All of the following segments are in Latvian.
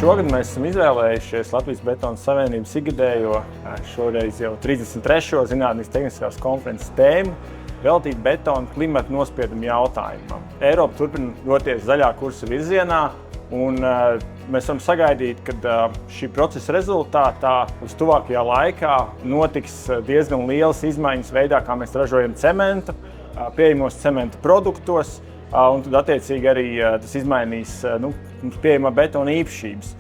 Šogad mēs esam izvēlējušies Latvijas Betona Savienības ikgadējo, šoreiz jau 33. Zinātnes tehniskās konferences tēmu veltīt betona klimata nospiedumu jautājumam. Eiropa turpina doties zaļā kursa virzienā, un mēs varam sagaidīt, ka šī procesa rezultātā uz tuvākajā laikā notiks diezgan lielas izmaiņas veidā, kā mēs ražojam cementu, pieejamos cementa produktos, un tad attiecīgi arī tas izmainīs mums pieejamā betona īpašības.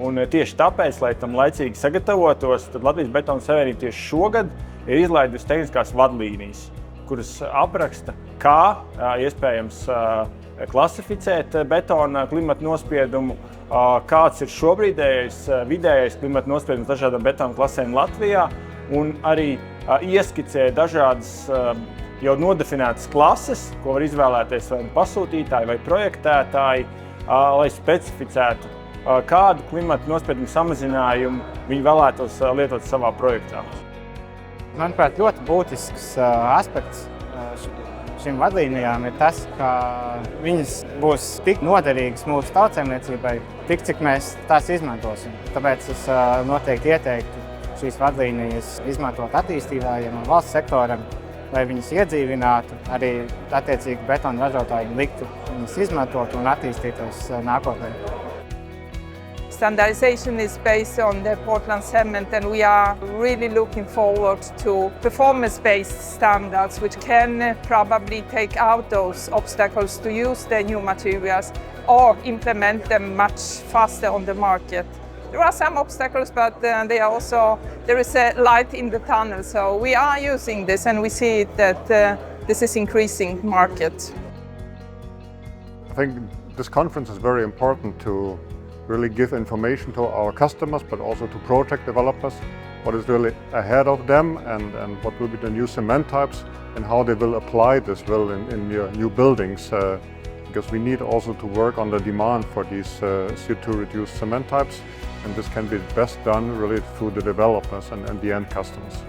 Un tieši tāpēc, lai tam laicīgi sagatavotos, tad Latvijas Betona Savienība tieši šogad ir izlaidusi tehniskās vadlīnijas, kuras apraksta, kā iespējams klasificēt betona klimata nospiedumu, kāds ir šobrīdējais vidējais klimata nospiedums dažādām betona klasēm Latvijā, un arī ieskicē dažādas jau nodefinētas klases, ko var izvēlēties vai pasūtītāji vai projektētāji, lai specificētu, kādu klimata nospiedumu samazinājumu viņi vēlētos lietot savā projektā. Manuprāt, ļoti būtisks aspekts šīm vadlīnijām ir tas, ka viņas būs tik noderīgas mūsu tautsēmniecībai, tik cik mēs tās izmantosim. Tāpēc es noteikti ieteiktu šīs vadlīnijas izmantot attīstītājiem un valsts sektoram, lai viņas iedzīvinātu, arī attiecīgi betona ražotāji liktu viņas izmantot un attīstītos nākotnē. Standardization is based on the Portland cement, and we are really looking forward to performance-based standards which can probably take out those obstacles to use the new materials or implement them much faster on the market. There are some obstacles, but there is a light in the tunnel, so we are using this and we see that this is increasing market. I think this conference is very important to really give information to our customers, but also to project developers, what is really ahead of them and what will be the new cement types and how they will apply this in your new buildings. Because we need also to work on the demand for these CO2-reduced cement types, and this can be best done really through the developers and the end customers.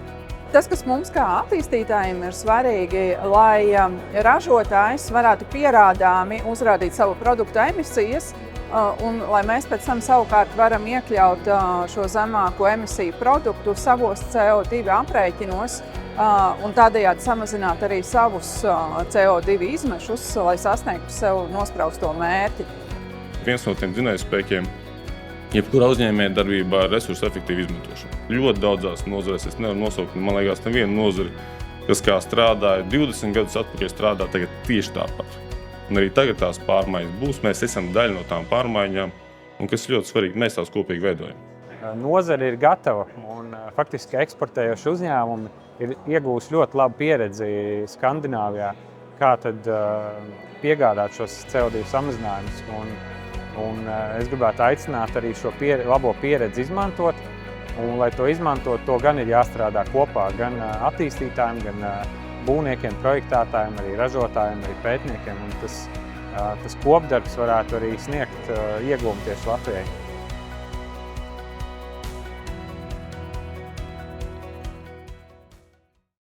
Tas, kas mums kā attīstītājiem ir svarīgi, lai ražotājs varētu pierādāmi uzrādīt savu produktu emisijas, un lai mēs pēc tam savukārt varam iekļaut šo zemāko emisiju produktu savos CO2 aprēķinos un tādējādi samazināt arī savus CO2 izmešus, lai sasniegtu sev nosprausto mērķi. Viens no tiem dzinējspēkiem, jebkurā uzņēmējdarbībā ir resursu efektīva izmantošana. Ļoti daudzās nozarēs, es nevaru nosaukt, man liekas, nevienu nozari, kas kā strādāja 20 gadus atpakaļ, strādā tagad tieši tāpat. Un arī tagad tās pārmaiņas būs, mēs esam daļa no tām pārmaiņām, un kas ļoti svarīgi, mēs tās kopīgi veidojam. Nozare ir gatava, un faktiski eksportējoši uzņēmumi ir iegūši ļoti labu pieredzi Skandināvijā, kā tad piegādāt šos CO2 samazinājumus. Un es gribētu aicināt arī šo labo pieredzi izmantot, un lai to izmantot, to gan ir jāstrādā kopā, gan attīstītājiem, gan būvniekiem, projektētājiem, arī ražotājiem, arī pētniekiem, un tas kopdarbs varētu arī sniegt ieguvumu tieši Latvijai.